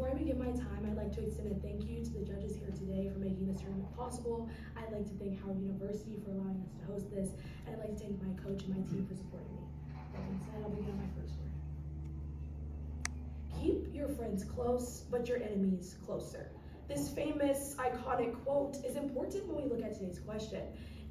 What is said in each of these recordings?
before I begin my time, I'd like to extend a thank you to the judges here today for making this tournament possible. I'd like to thank Howard University for allowing us to host this, and I'd like to thank my coach and my team for supporting me. That being said, I'll begin on my first word. Keep your friends close, but your enemies closer. This famous, iconic quote is important when we look at today's question.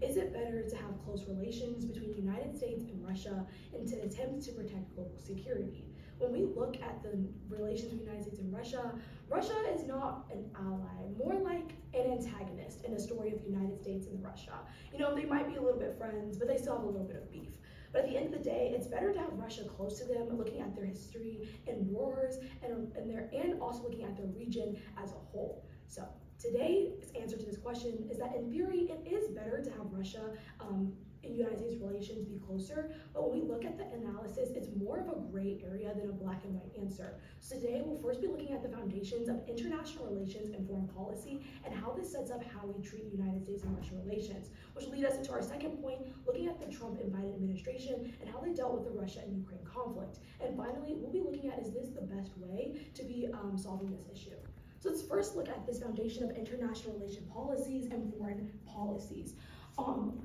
Is it better to have close relations between the United States and Russia in an attempt to protect global security? When we look at the relations between the United States and Russia, Russia is not an ally, more like an antagonist in the story of the United States and Russia. You know, they might be a little bit friends, but they still have a little bit of beef. But at the end of the day, it's better to have Russia close to them, looking at their history and wars, and also looking at their region as a whole. So today's answer to this question is that in theory, it is better to have Russia and United States relations be closer, but when we look at the analysis, it's more of a gray area than a black and white answer. So today, we'll first be looking at the foundations of international relations and foreign policy and how this sets up how we treat United States and Russia relations, which will lead us into our second point, looking at the Trump and Biden administration and how they dealt with the Russia and Ukraine conflict. And finally, we'll be looking at, is this the best way to be solving this issue? So let's first look at this foundation of international relation policies and foreign policies.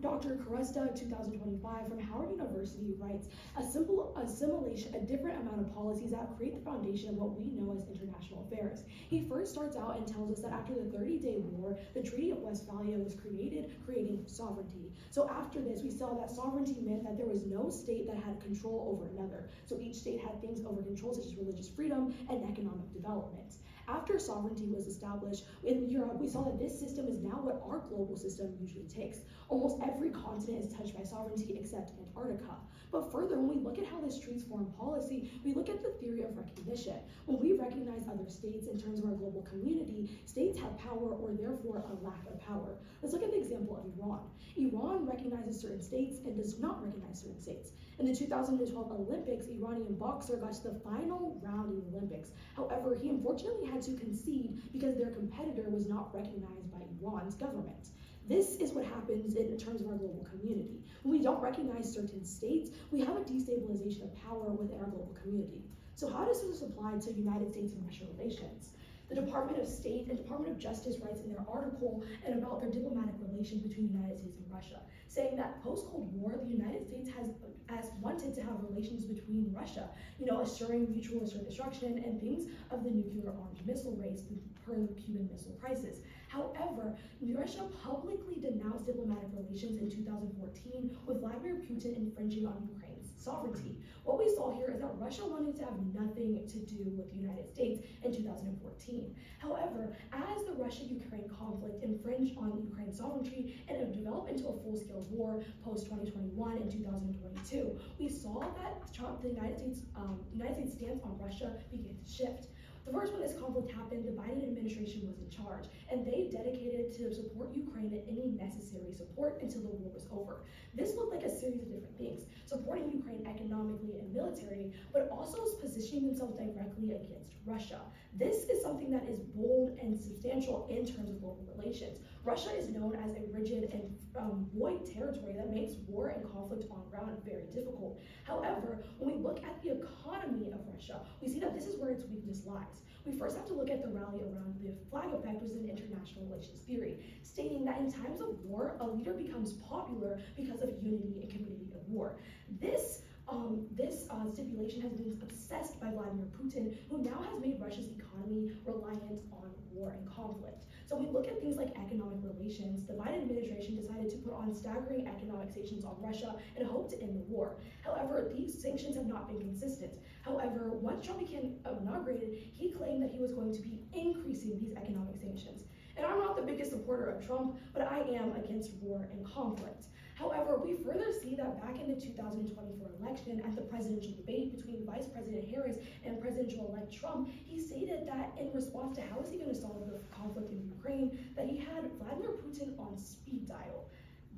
Dr. Caresta, 2025, from Howard University, writes, a simple assimilation, a different amount of policies that create the foundation of what we know as international affairs. He first starts out and tells us that after the 30-day war, the Treaty of Westphalia was created, creating sovereignty. So after this, we saw that sovereignty meant that there was no state that had control over another. So each state had things over control, such as religious freedom and economic development. After sovereignty was established in Europe, we saw that this system is now what our global system usually takes. Almost every continent is touched by sovereignty except Antarctica. But further, when we look at how this treats foreign policy, we look at the theory of recognition. When we recognize other states in terms of our global community, states have power or therefore a lack of power. Let's look at the example of Iran. Iran recognizes certain states and does not recognize certain states. In the 2012 Olympics, Iranian boxer got to the final round in the Olympics. However, he unfortunately had to concede because their competitor was not recognized by Iran's government. This is what happens in terms of our global community. When we don't recognize certain states, we have a destabilization of power within our global community. So how does this apply to United States and Russia relations? The Department of State and Department of Justice writes in their article and about their diplomatic relations between the United States and Russia, saying that post-Cold War, the United States has wanted to have relations between Russia, assuring mutual assured destruction and things of the nuclear armed missile race per the Cuban Missile Crisis. However, Russia publicly denounced diplomatic relations in 2014 with Vladimir Putin infringing on Ukraine's sovereignty. What we saw here is that Russia wanted to have nothing to do with the United States in 2014. However, as the Russia-Ukraine conflict infringed on Ukraine's sovereignty and it developed into a full-scale war post-2021 and 2022, we saw that the United States stance on Russia began to shift. The first when this conflict happened, the Biden administration was in charge, and they dedicated to support Ukraine at any necessary support until the war was over. This looked like a series of different things, supporting Ukraine economically and military, but also positioning themselves directly against Russia. This is something that is bold and substantial in terms of global relations. Russia is known as a rigid and void territory that makes war and conflict on ground very difficult. However, when we look at the economy of Russia, we see that this is where its weakness lies. We first have to look at the rally around the flag effect, which is an international relations theory, stating that in times of war, a leader becomes popular because of unity and community of war. This stipulation has been obsessed by Vladimir Putin, who now has made Russia's economy reliant on war and conflict. So when we look at things like economic relations, the Biden administration decided to put on staggering economic sanctions on Russia in hope to end the war. However, these sanctions have not been consistent. However, once Trump became inaugurated, he claimed that he was going to be increasing these economic sanctions. And I'm not the biggest supporter of Trump, but I am against war and conflict. However, we further see that back in the 2024 election, at the presidential debate between Vice President Harris and Presidential-elect Trump, he stated that in response to how is he going to solve the conflict in Ukraine, that he had Vladimir Putin on speed dial.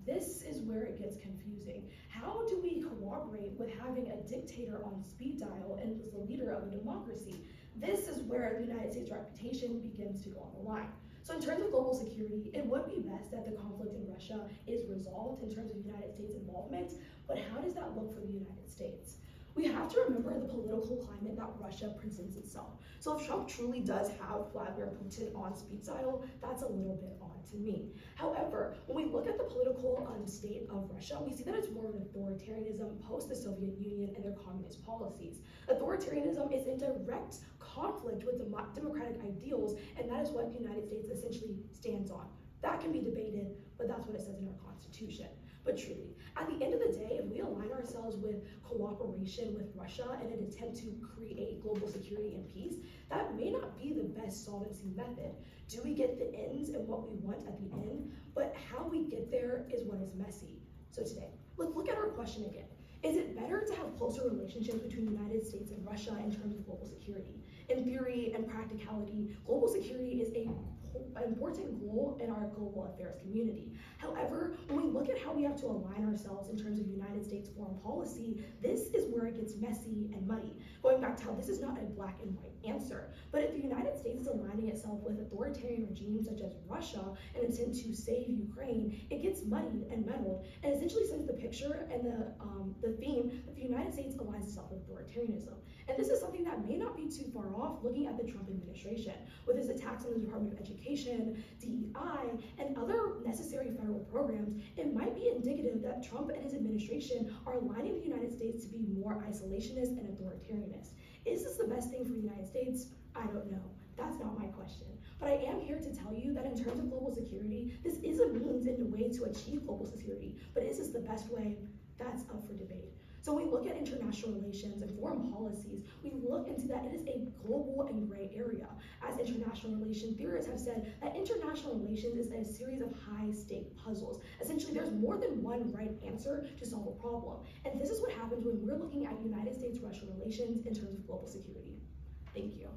This is where it gets confusing. How do we cooperate with having a dictator on speed dial and was the leader of a democracy? This is where the United States' reputation begins to go on the line. So in terms of global security, it would be best that the conflict in Russia is resolved in terms of United States involvement, but how does that look for the United States? We have to remember the political climate that Russia presents itself. So if Trump truly does have Vladimir Putin on speed dial, that's a little bit odd to me. However, when we look at the political state of Russia, we see that it's more of an authoritarianism post the Soviet Union and their communist policies. Authoritarianism is in direct conflict with democratic ideals, and that is what the United States essentially stands on. That can be debated, but that's what it says in our Constitution. But truly, at the end of the day, if we align ourselves with cooperation with Russia in an attempt to create global security and peace, that may not be the best solvency method. Do we get the ends and what we want at the end? But how we get there is what is messy. So today, let's look at our question again. Is it better to have closer relationships between the United States and Russia in terms of global security? In theory and practicality, global security is an important goal in our global affairs community. However, when we look at how we have to align ourselves in terms of United States foreign policy, this is where it gets messy and muddy. Going back to how this is not a black and white answer, but if the United States is aligning itself with authoritarian regimes such as Russia in an attempt to save Ukraine, it gets muddied and muddled, and essentially sends the picture and the theme that the United States aligns itself with authoritarianism. And this is something that may not be too far off looking at the Trump administration, with his attacks on the Department of Education, DEI, and other necessary federal programs. It might be indicative that Trump and his administration are aligning the United States to be more isolationist and authoritarianist. Is this the best thing for the United States? I don't know. That's not my question. But I am here to tell you that in terms of global security, this is a means and a way to achieve global security. But is this the best way? That's up for debate. So when we look at international relations and foreign policies, we look into that it is a global and gray area. As international relation theorists have said, that international relations is a series of high-stake puzzles. Essentially, there's more than one right answer to solve a problem. And this is what happens when we're looking at United States-Russia relations in terms of global security. Thank you.